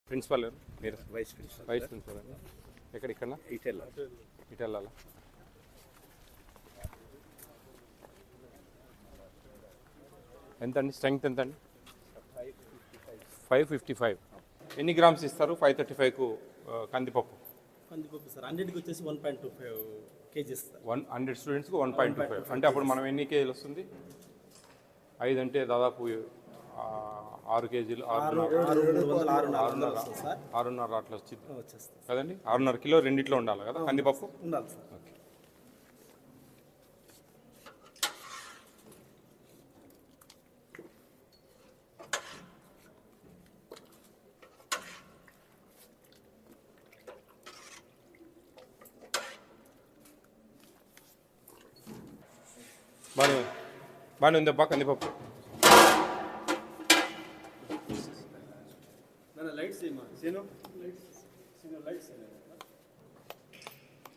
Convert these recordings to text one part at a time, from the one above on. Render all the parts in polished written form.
Principal మీరు vice principal vice principal ఇక్కడ ఇటు వెళ్ళాలా? ఎంత అండి స్ట్రెంగ్త్ ఎంత అండి? 555. ఎన్ని గ్రామ్స్ ఇస్తారు 535కు కందిపప్పు? కందిపప్పు సార్ 100కి వచ్చేసి 1.25 kgs సార్. 100 స్టూడెంట్స్కి 1.25 అంటే అప్పుడు మనం ఎన్ని కేజీలు వస్తుంది? 5 అంటే దాదాపు 6 కేజీలు 6.5 అట్లా వచ్చింది కదండి. 6.5 కిలో రెండిట్లో ఉండాలి కదా కందిపప్పు ఉండాలి సార్. ఓకే. బాగానే ఉందబ్బా కందిపప్పు.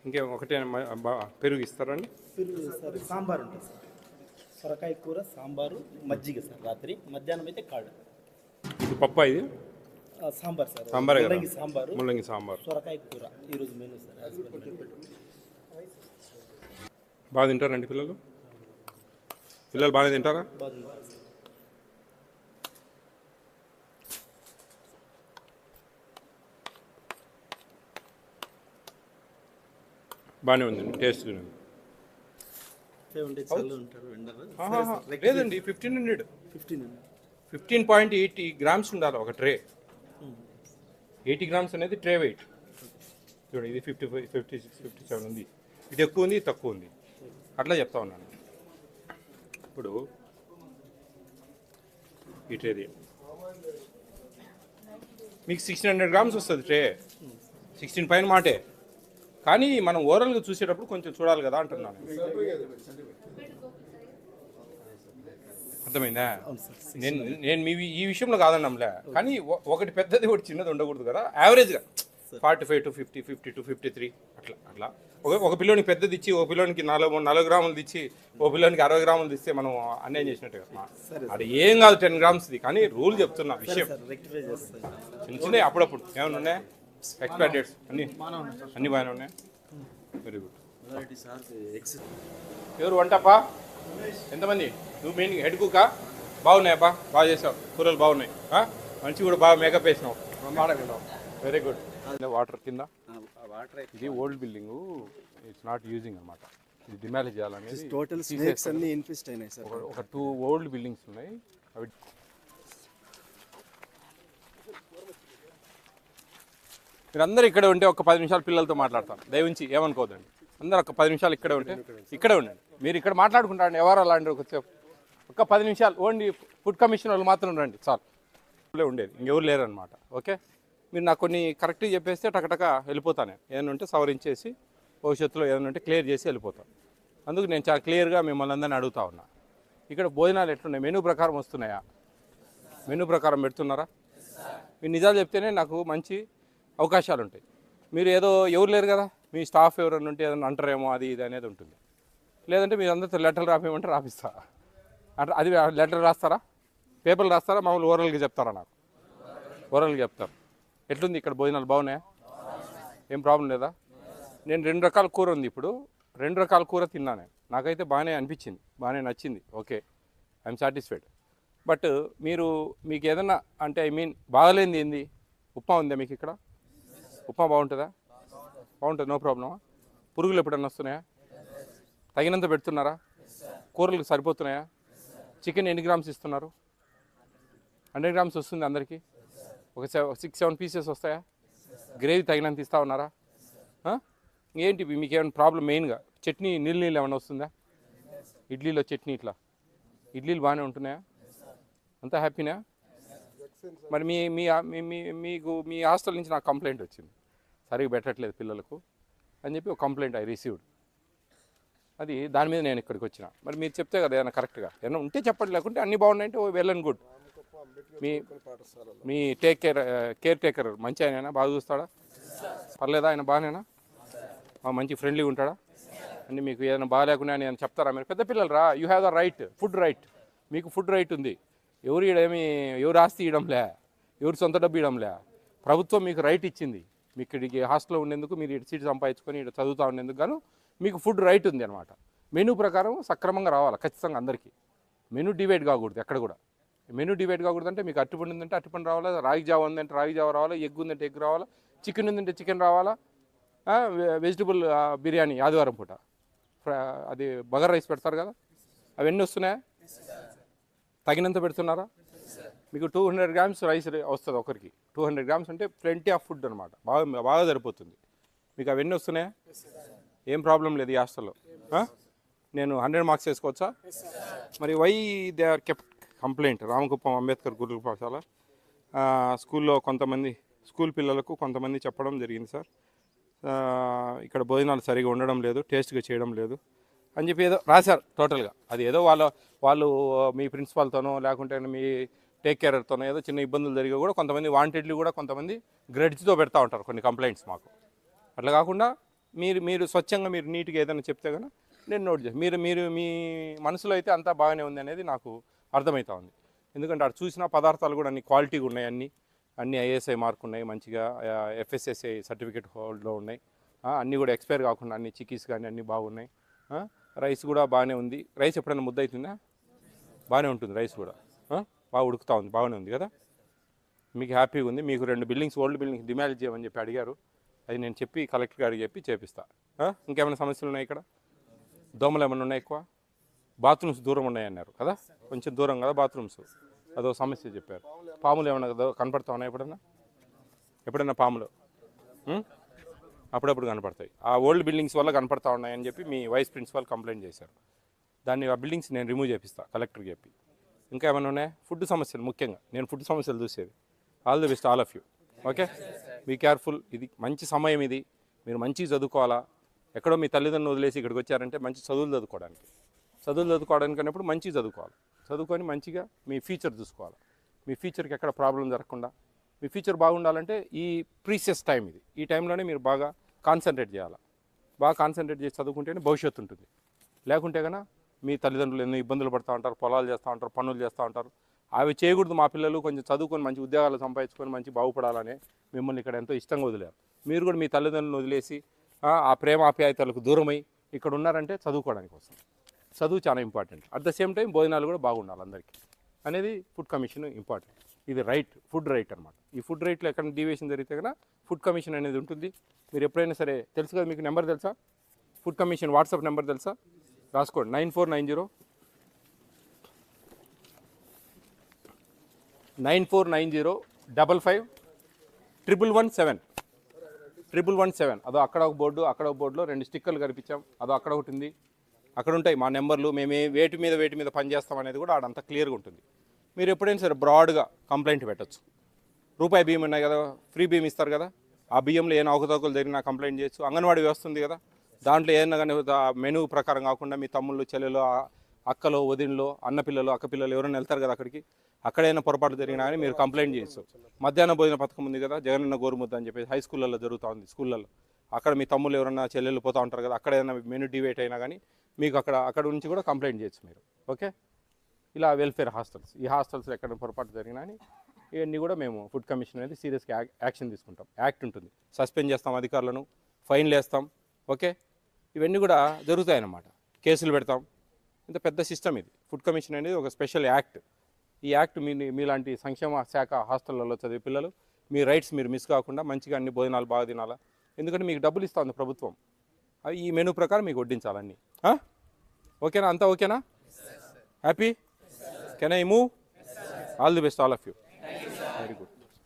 ఇంకేం ఒకటే పెరుగు ఇస్తారండి? పెరుగు సార్, సాంబార్ ఉంటుంది సార్. సొరకాయ కూర, సాంబారు, మజ్జిగ సార్. రాత్రి మధ్యాహ్నం అయితే కాడు. ఇది పప్పు, ఇది సాంబార్ సార్. సాంబార్ సాంబారు, ముల్లంగి సాంబార్, సొరకాయ కూర ఈరోజు మెనూ సార్. బాగా తింటారండి పిల్లలు? పిల్లలు బాగానే తింటారా? బాగానే ఉందండి, టేస్ట్ ఉంది. లేదండి 1500 15.80 గ్రామ్స్ ఉండాలి ఒక ట్రే. 80 గ్రామ్స్ అనేది ట్రే వెయిట్. చూడండి ఇది 55, 56, 57 ఉంది. ఇది ఎక్కువ ఉంది, తక్కువ ఉంది, అట్లా చెప్తా ఉన్నాను. ఇప్పుడు ఈ ట్రేది మీకు 1600 గ్రామ్స్ వస్తుంది ట్రే. 16 పైన మాటే, కానీ మనం ఓవరాల్గా చూసేటప్పుడు కొంచెం చూడాలి కదా అంటున్నాను. అర్థమైందా? నేను మీ ఈ విషయంలో కాదన్నాంలే, కానీ ఒకటి పెద్దది ఒకటి చిన్నది ఉండకూడదు కదా. యావరేజ్గా 45 to 50, 50 to 53 అట్లా ఒక పిల్లోనికి పెద్దది ఇచ్చి ఒక పిల్లోనికి 4 గ్రాములు ఇచ్చి ఒక పిల్లోనికి 60 గ్రాములు ఇస్తే మనం అన్యాయం చేసినట్టు కదా. అది ఏం కాదు 10 గ్రామ్స్ది, కానీ రూల్ చెప్తున్నా విషయం. చిన్న చిన్న అప్పుడప్పుడు ఏమైనా ఉన్నాయా ఎక్స్పైర్ డేట్స్? అన్నీ బాగానే ఉన్నాయి. Very good. ఎవరు వంటపా? ఎంతమంది? నువ్వు మెయిన్ హెడ్ కుక్కా? బాగున్నాయబ్బా, బాగా చేసావు, కూరలు బాగున్నాయి, మంచి కూడా బాగా మేకప్ వేసినావు, వెరీ గుడ్. వాటర్ కింద ఇది old building, it's not using అనమాట. ఇది డిమాలిష్ చేయాలనేది. టోటల్ స్నేక్స్ అన్ని ఇన్ఫెస్ట్ అయినాయి సార్. ఒక 2 ఓల్డ్ బిల్డింగ్స్ ఉన్నాయి అవి. మీరు అందరూ ఇక్కడే ఉంటే ఒక 10 నిమిషాలు పిల్లలతో మాట్లాడతాను, దయవుంచి ఏమనుకోదండి. అందరూ ఒక 10 నిమిషాలు ఇక్కడే ఉండండి. మీరు ఇక్కడ మాట్లాడుకుంటారండి, ఎవరు అలాంటి ఒక 10 నిమిషాలు ఓన్లీ ఫుడ్ కమిషన్ వాళ్ళు మాత్రం రండి చాలు. ఉండేది ఇంకెవరు లేరనమాట. ఓకే, మీరు నాకు కొన్ని కరెక్ట్గా చెప్పేస్తే టకటక వెళ్ళిపోతాను. ఏదైనా ఉంటే సవరించేసి భవిష్యత్తులో ఏదైనా ఉంటే క్లియర్ చేసి వెళ్ళిపోతాను. అందుకు నేను చాలా క్లియర్గా మిమ్మల్ని అందరినీ అడుగుతా ఉన్నా, ఇక్కడ భోజనాలు ఎట్లున్నాయి? మెనూ ప్రకారం వస్తున్నాయా? మెనూ ప్రకారం పెడుతున్నారా? మీరు నిజాలు చెప్తేనే నాకు మంచి అవకాశాలు ఉంటాయి. మీరు ఏదో ఎవరు లేరు కదా, మీ స్టాఫ్ ఎవరైనా ఉంటే ఏదైనా అంటారేమో అది ఇది అనేది ఉంటుంది. లేదంటే మీరు అందరితో లెటర్లు రాపిమంటే రాపిస్తా. అది లెటర్ రాస్తారా, పేపర్లు రాస్తారా, మామూలు ఓరల్గా చెప్తారా? నాకు ఓరల్గా చెప్తారు. ఎట్లుంది ఇక్కడ భోజనాలు? బాగున్నాయా? ఏం ప్రాబ్లం లేదా? నేను 2 రకాల కూర ఉంది ఇప్పుడు, 2 రకాల కూర తిన్నాను. నాకైతే బాగానే అనిపించింది, బాగానే నచ్చింది. Okay, I'm satisfied. బట్ మీకు ఏదన్నా అంటే బాగలేనిది ఏంది? ఉప్మా ఉందా మీకు ఇక్కడ? ఉప్మా బాగుంటుందా? బాగుంటుంది, నో ప్రాబ్లమా? పురుగులు ఎప్పుడన్నా వస్తున్నాయా? తగినంత పెడుతున్నారా? కూరలకు సరిపోతున్నాయా? చికెన్ ఎన్ని గ్రామ్స్ ఇస్తున్నారు? 100 గ్రామ్స్ వస్తుంది అందరికీ? ఒక 6-7 పీసెస్ వస్తాయా? గ్రేవీ తగినంత ఇస్తా ఉన్నారా? ఏంటి మీకు ఏమైనా ప్రాబ్లం? మెయిన్గా చట్నీ నీళ్ళు ఏమైనా వస్తుందా? ఇడ్లీలో చట్నీ ఇట్లా ఇడ్లీలు బాగానే ఉంటున్నాయా? అంతా హ్యాపీనా? మరి మీకు మీ హాస్టల్ నుంచి నాకు కంప్లైంట్ వచ్చింది, సరిగ్గా పెట్టట్లేదు పిల్లలకు అని చెప్పి ఒక కంప్లైంట్ ఐ రిసీవ్డ్. అది దాని మీద నేను ఇక్కడికి వచ్చిన. మరి మీరు చెప్తే కదా ఏమైనా కరెక్ట్గా ఏమైనా ఉంటే చెప్పండి, లేకుంటే అన్నీ బాగున్నాయంటే వెల్ అండ్ గుడ్. మీ కేర్ టేకర్ మంచి ఆయన బాగా చూస్తాడా? పర్లేదా? ఆయన బాగానేనా? మంచి ఫ్రెండ్లీగా ఉంటాడా? అంటే మీకు ఏదైనా బాగాలేకుండా అని చెప్తారా? మీరు పెద్ద పిల్లలు రా, you have the right, food right. మీకు ఫుడ్ రైట్ ఉంది. ఎవరు ఆస్తి ఇవ్వడంలే, ఎవరు సొంత డబ్బు ఇవ్వడంలే. ప్రభుత్వం మీకు రైట్ ఇచ్చింది. మీకు ఇక్కడికి హాస్టల్లో ఉండేందుకు, మీరు ఇటు సీట్ సంపాదించుకొని ఇటు చదువుతూ ఉండేందుకు గాను మీకు ఫుడ్ రైట్ ఉంది అనమాట. మెనూ ప్రకారం సక్రమంగా రావాలి ఖచ్చితంగా అందరికీ. మెనూ డివైడ్ కాకూడదు ఎక్కడ కూడా. మెనూ డివైడ్ కాకూడదు అంటే మీకు అరటిపండు ఉందంటే అరటిపండు రావాలా, రాగి జావ ఉందంటే రాగి జావ రావాలా, ఎగ్ ఉందంటే ఎగ్ రావాలా, చికెన్ ఉందంటే చికెన్ రావాలా, వెజిటబుల్ బిర్యానీ ఆదివారం పూట అది బగర్ రైస్ పెడతారు కదా, అవన్నీ వస్తున్నాయా? తగినంత పెడుతున్నారా? మీకు 200 grams రైస్ వస్తుంది ఒకరికి. 200 grams అంటే ప్లెంటీ ఆఫ్ ఫుడ్ అనమాట. బాగా సరిపోతుంది. మీకు అవన్నీ వస్తున్నాయా? ఏం ప్రాబ్లం లేదు ఈ హాస్టల్లో. నేను 100 మార్క్స్ వేసుకోవచ్చా? మరి why they are kept complaint? Ramakuppam Ambedkar గురుకుల పాఠశాల స్కూల్లో కొంతమంది స్కూల్ పిల్లలకు కొంతమంది చెప్పడం జరిగింది సార్, ఇక్కడ భోజనాలు సరిగా ఉండడం లేదు, టేస్ట్గా చేయడం లేదు అని చెప్పి ఏదో రాశారు టోటల్గా. అది ఏదో వాళ్ళు మీ ప్రిన్సిపాల్తోనో లేకుంటే మీ టేక్ కేరర్తోనో ఏదో చిన్న ఇబ్బందులు జరిగి కూడా కొంతమంది వాంటెడ్లీ కూడా కొంతమంది గ్రెడ్జ్తో పెడతా ఉంటారు కొన్ని కంప్లైంట్స్ మాకు. అట్లా కాకుండా మీరు స్వచ్ఛంగా మీరు నీట్గా ఏదైనా చెప్తే కనుక నేను నోట్ చేసి మీరు మీ మనసులో అయితే అంతా బాగానే ఉంది అనేది నాకు అర్థమవుతా ఉంది. ఎందుకంటే అక్కడ చూసిన పదార్థాలు కూడా అన్ని క్వాలిటీగా ఉన్నాయి, అన్ని ఐఎస్ఐ మార్క్ ఉన్నాయి, మంచిగా FSSAI సర్టిఫికేట్ హోల్డ్లో ఉన్నాయి, అన్నీ కూడా ఎక్స్పైర్ కాకుండా అన్ని చిక్కీస్ కానీ అన్నీ బాగున్నాయి. రైస్ కూడా బాగానే ఉంది. రైస్ ఎప్పుడైనా ముద్ద అవుతుందా? బాగానే ఉంటుంది. రైస్ కూడా బాగా ఉడుకుతూ ఉంది, బాగానే ఉంది కదా. మీకు హ్యాపీగా ఉంది. మీకు 2 బిల్డింగ్స్ ఓల్డ్ బిల్డింగ్స్ డిమాలిజ్ చేయమని చెప్పి అడిగారు. అది నేను చెప్పి కలెక్టర్ గారికి చెప్పి చేపిస్తా. ఇంకేమైనా సమస్యలు ఉన్నాయి ఇక్కడ? దోమలు ఏమైనా ఉన్నాయి ఎక్కువ? బాత్రూమ్స్ దూరం ఉన్నాయన్నారు కదా, కొంచెం దూరం కదా బాత్రూమ్స్, అదో సమస్య చెప్పారు. పాములు ఏమైనా కనపడతా ఉన్నాయి ఎప్పుడైనా పాములు? అప్పుడప్పుడు కనపడతాయి. ఆ ఓల్డ్ బిల్డింగ్స్ వల్ల కనపడతా ఉన్నాయని చెప్పి మీ వైస్ ప్రిన్సిపాల్ కంప్లైంట్ చేశారు. ఆ బిల్డింగ్స్ నేను రిమూవ్ చేపిస్తాను కలెక్టర్కి చెప్పి. ఇంకా ఏమైనా ఉన్నాయా? ఫుడ్ సమస్యలు ముఖ్యంగా, నేను ఫుడ్ సమస్యలు చూసేది. All the best all of you. Okay, be careful. ఇది మంచి సమయం, ఇది మీరు మంచిగా చదువుకోవాలా. ఎక్కడో మీ తల్లిదండ్రులు వదిలేసి ఇక్కడికి వచ్చారంటే మంచి చదువులు చదువుకోవడానికి అన్నప్పుడు మంచిగా చదువుకోవాలి. చదువుకొని మంచిగా మీ ఫ్యూచర్ చూసుకోవాలి. మీ ఫ్యూచర్కి ఎక్కడ ప్రాబ్లం జరగకుండా మీ ఫ్యూచర్ బాగుండాలంటే ఈ ప్రీషియస్ టైం ఇది. ఈ టైంలోనే మీరు బాగా కాన్సన్ట్రేట్ చేయాలి. బాగా కాన్సన్ట్రేట్ చేసి చదువుకుంటేనే భవిష్యత్తు ఉంటుంది. లేకుంటే కనుక మీ తల్లిదండ్రులు ఎన్నో ఇబ్బందులు పడుతూ ఉంటారు, పొలాలు చేస్తూ ఉంటారు, పనులు చేస్తూ ఉంటారు. అవి చేయకూడదు. మా పిల్లలు కొంచెం చదువుకొని మంచి ఉద్యోగాలు సంపాదించుకొని మంచి బాగుపడాలని మిమ్మల్ని ఇక్కడ ఎంతో ఇష్టంగా వదిలేరు. మీరు కూడా మీ తల్లిదండ్రులను వదిలేసి ఆ ప్రేమ ఆప్యాయతలకు దూరమై ఇక్కడ ఉన్నారంటే చదువుకోవడానికి కోసం. చదువు చాలా important. At the same time భోజనాలు కూడా బాగుండాలి అందరికీ అనేది ఫుడ్ కమిషన్ ఇంపార్టెంట్. ఇది రైట్, ఫుడ్ రైట్ అనమాట. ఈ ఫుడ్ రైట్లో ఎక్కడ డీవియేషన్ జరిగితే కనుక ఫుడ్ కమిషన్ అనేది ఉంటుంది. మీరు ఎప్పుడైనా సరే, తెలుసు కదా మీకు నెంబర్ తెలుసా? ఫుడ్ కమిషన్ వాట్సాప్ నెంబర్ తెలుసా? రాసుకోండి, 9490 55 117. అదో అక్కడ ఒక బోర్డు, అక్కడ ఒక బోర్డులో 2 స్టిక్కర్లు కనిపించాం. అదో అక్కడ ఒకటి ఉంది. అక్కడ ఉంటాయి మా నెంబర్లు. మేము వేటి మీద పనిచేస్తాం అనేది కూడా ఆడంతా క్లియర్గా ఉంటుంది. మీరు ఎప్పుడైనా సరే బ్రాడ్గా కంప్లైంట్ పెట్టచ్చు. రూపాయి బియ్యం ఉన్నాయి కదా, ఫ్రీ బియ్యం ఇస్తారు కదా, ఆ బియ్యంలో ఏమైనా అవకతవకలు జరిగినా కంప్లైంట్ చేయొచ్చు. అంగన్వాడీ వ్యవస్థ ఉంది కదా, దాంట్లో ఏదైనా కానీ మెనూ ప్రకారం కాకుండా మీ తమ్ముళ్ళు, చెల్లెలు, అక్కలో, వదినలో, అన్నపిల్లలు, అక్కపిల్లలు ఎవరైనా వెళ్తారు కదా అక్కడికి, అక్కడైనా పొరపాటు జరిగినా కానీ మీరు కంప్లైంట్ చేయొచ్చు. మధ్యాహ్న భోజన పథకం ఉంది కదా, జగనన్న గోరుముద్ద అని చెప్పేసి హై స్కూళ్ళల్లో జరుగుతూ ఉంది. స్కూళ్ళల్లో అక్కడ మీ తమ్ముళ్ళు ఎవరైనా చెల్లెళ్ళు పోతూ ఉంటారు కదా, అక్కడ ఏదైనా మెనూ డివేట్ అయినా కానీ మీకు అక్కడ నుంచి కూడా కంప్లైంట్ చేయొచ్చు మీరు. ఓకే, ఇలా వెల్ఫేర్ హాస్టల్స్, ఈ హాస్టల్స్లో ఎక్కడ పొరపాటు జరిగినా అని ఇవన్నీ కూడా మేము ఫుడ్ కమిషన్ అనేది సీరియస్గా యాక్షన్ తీసుకుంటాం. యాక్ట్ ఉంటుంది, సస్పెండ్ చేస్తాం అధికారులను, ఫైన్లు వేస్తాం. ఓకే, ఇవన్నీ కూడా జరుగుతాయన్నమాట. కేసులు పెడతాం. ఇంత పెద్ద సిస్టమ్ ఇది. ఫుడ్ కమిషన్ అనేది ఒక స్పెషల్ యాక్ట్. ఈ యాక్ట్ మీలాంటి సంక్షేమ శాఖ హాస్టళ్లలో చదివే పిల్లలు మీ రైట్స్ మీరు మిస్ కాకుండా మంచిగా అన్ని భోజనాలు బాగా తినాలా. ఎందుకంటే మీకు డబ్బులు ఇస్తుంది ప్రభుత్వం, అవి ఈ మెనూ ప్రకారం మీకు వడ్డించాలన్నీ. ఓకేనా? అంతా ఓకేనా? Happy? Can I move? All the best all of you. Very good.